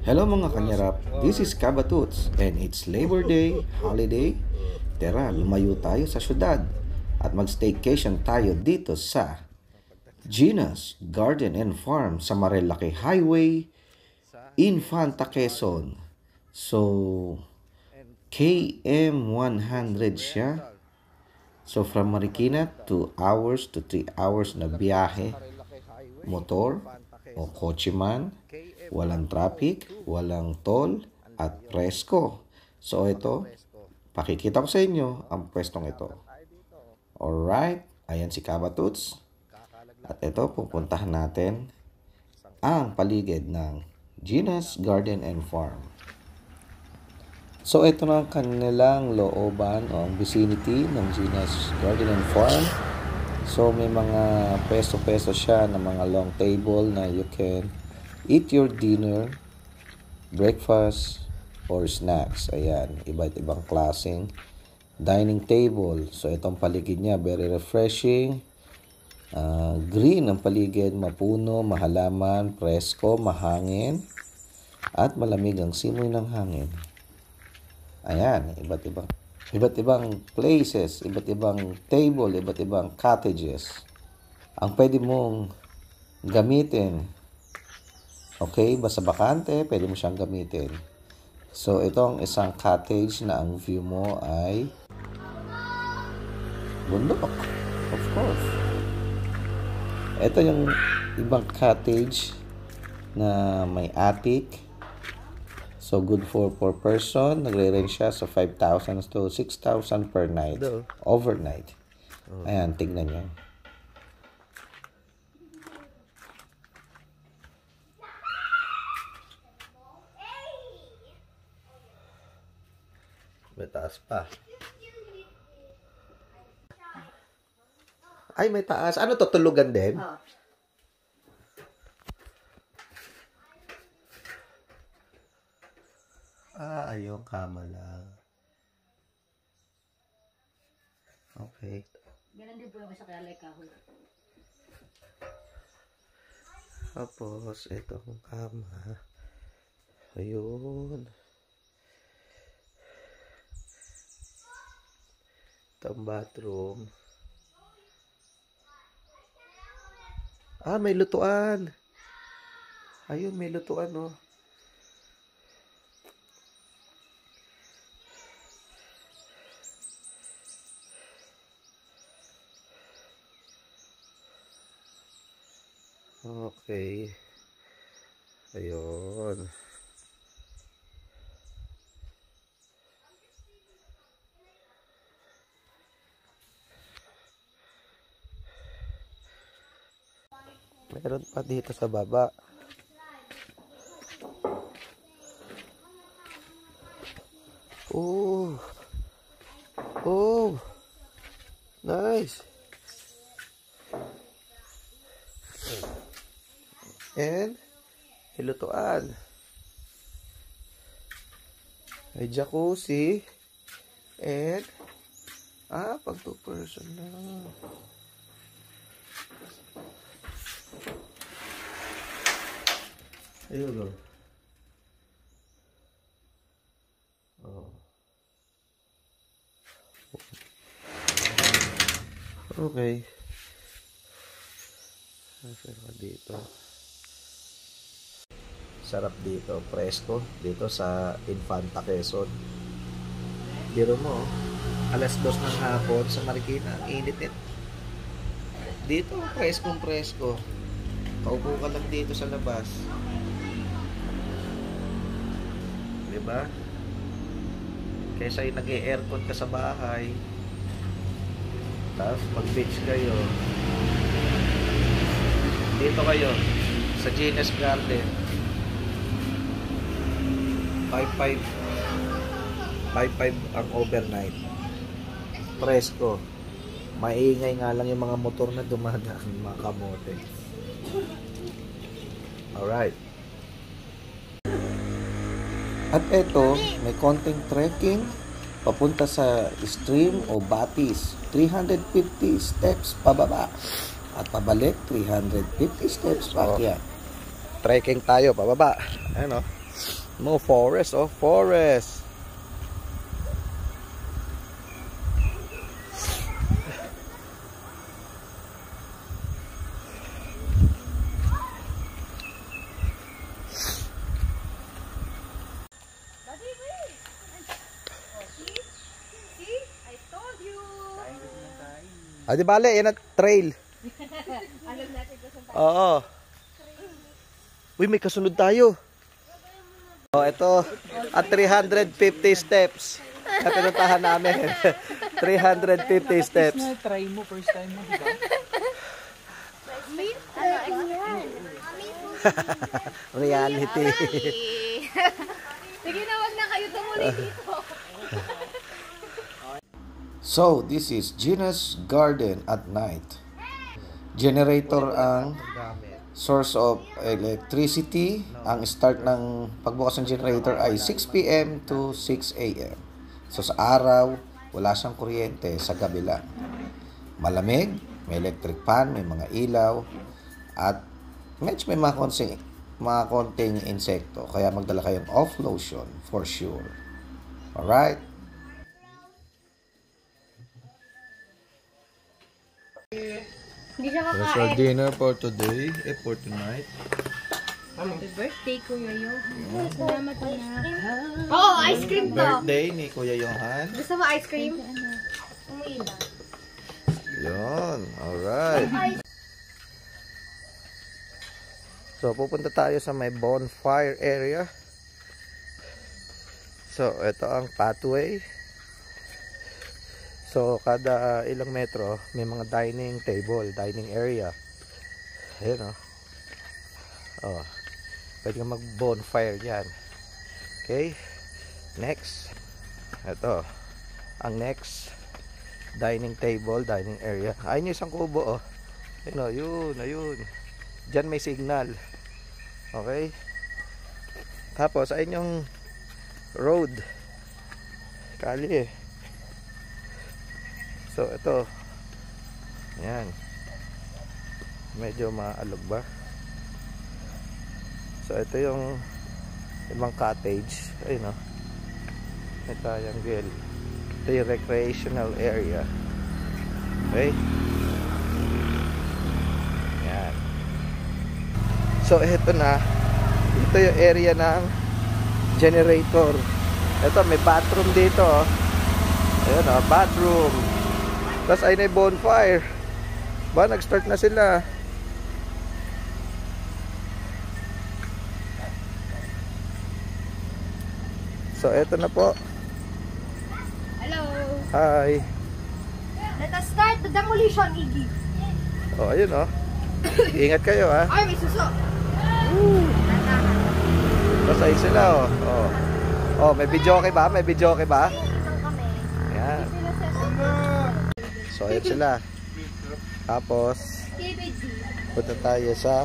Hello mga kanyarap, this is Kabatuts and it's Labor Day, holiday. Tara, lumayo tayo sa syudad at mag-staycation tayo dito sa Gina's Garden and Farm sa Marilaki Highway, Infanta, Quezon. So, KM 100 siya. So, from Marikina, 2 hours to 3 hours na biyahe. Motor o kotse man, walang traffic, walang toll, at presko. So, ito, pakikita ko sa inyo ang pwestong ito. Alright, ayan si Kabatuts. At ito, pupuntahan natin ang paligid ng Gina's Garden and Farm. So, ito na ang kanilang looban o ang vicinity ng Gina's Garden and Farm. So, may mga peso-peso siya na mga long table na you can eat your dinner, breakfast, or snacks. Ayan, iba't ibang klaseng dining table. So, itong paligid niya, very refreshing. Green ang paligid, mapuno, mahalaman, presko, mahangin, at malamig ang simoy ng hangin. Ayan, iba't ibang places, iba't ibang table, iba't ibang cottages ang pwede mong gamitin. Okay, basta bakante, pwede mo siyang gamitin. So, itong isang cottage na ang view mo ay bundok, of course. Ito yung ibang cottage na may attic. So, good for per person. Nagre-range siya sa 5,000 to 6,000 per night. Overnight. Ayan, tignan nyo. May taas pa. Ay, may taas. Ano to? Tulugan din? Ayun, kama lang. Okay. Ganun din po naman sa kalay kahoy. Tapos, itong kama. Ayun. Itong bathroom. May lutuan. Ayun, may lutuan, oh. Okay. Ayun. Meron pa dito sa baba. Oh. Oh. Nice. And hilutuan. May jacuzzi. And pag 2 person na. Ayun go. Oh. Okay. Pero dito. Sarap dito, presko, dito sa Infanta, Quezon. Biro mo, alas 2 ng hapon sa Marikina, ang init. Dito, presko. Paupo ka lang dito sa labas. Diba? Kaysa yung nag-aircon ka sa bahay, tapos mag-beach kayo. Dito kayo, sa Gina's Garden. 5.5 ang overnight. Presko. Maingay nga lang yung mga motor na dumadaan, mga kamote. Alright. At eto, may konting trekking papunta sa stream o batis. 350 steps pababa. At pabalik, 350 steps pa. Trekking tayo pababa. Ayan o. Mo forest, oh, forest. Daddy, wait! Oh, see? I told you! Ah, di bale, yan ang trail. Alam natin kung saan tayo. Oo. Uy, may kasunod tayo. Oh, ito, at 350 steps na pinuntahan namin. 350 steps. Try mo, first time mo, di ba? Reality. Sige na, wag na kayo tumuli dito. So, this is Gina's Garden at night. Generator ang source of electricity. Ang start ng pagbukas ng generator ay 6 p.m. to 6 a.m. So, sa araw, wala siyang kuryente, sa gabi lang. Malamig, may electric fan, may mga ilaw, at medyo may mga konting insekto. Kaya magdala kayong off lotion for sure. Alright? Hindi siya That's our kakain. dinner for today, for tonight. Happy birthday, Kuya Yo. Salamat na. Oo, ice cream to. Birthday ni Kuya Johan. Gusto mo ice cream? Umuwi na. Yun, alright. So, pupunta tayo sa may bonfire area. So, ito ang pathway. So, kada ilang metro, may mga dining table, dining area. Ayan, oh. Oh, pwede ka mag-bonfire dyan. Okay. Next. Ito. Ang next dining table, dining area. Ayun yung isang kubo, oh. Ayun, oh. Yun, ayun. Dyan may signal. Okay. Tapos, ayun yung road. Kali, eh. So, ito. Ayan. Medyo maalog ba? So, ito yung ibang cottage. Ayun, oh. May triangle. Ito yung recreational area. Okay? Ayan. So, ito na. Ito yung area ng generator. Ito, may bathroom dito, oh. Ayun, oh, bathroom. Tapos ay na yung bonfire. Ba, nag-start na sila. So, eto na po. Hello. Hi. Let us start the demolition, Iggy. Oh, ayun, oh. Ingat kayo, ha. Ay, may suso. Tapos ayun sila, oh. Oh. Oh, may video okay ba? May video okay ba? Ayan. So, ayun sila. Tapos, punta tayo sa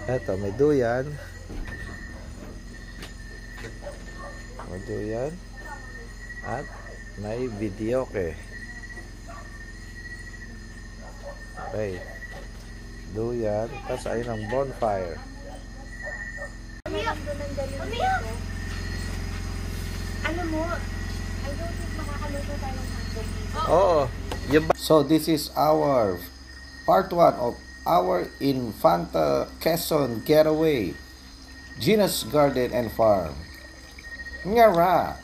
eto, may duyan. May duyan. At may video okay. Okay. Duyan. Tapos ayun ang bonfire. Alam mo, I don't think makakaluto tayo ng hotdog dito. Oo. So this is our part 1 of our Infanta Quezon getaway. Gina's Garden and Farm. Ngara!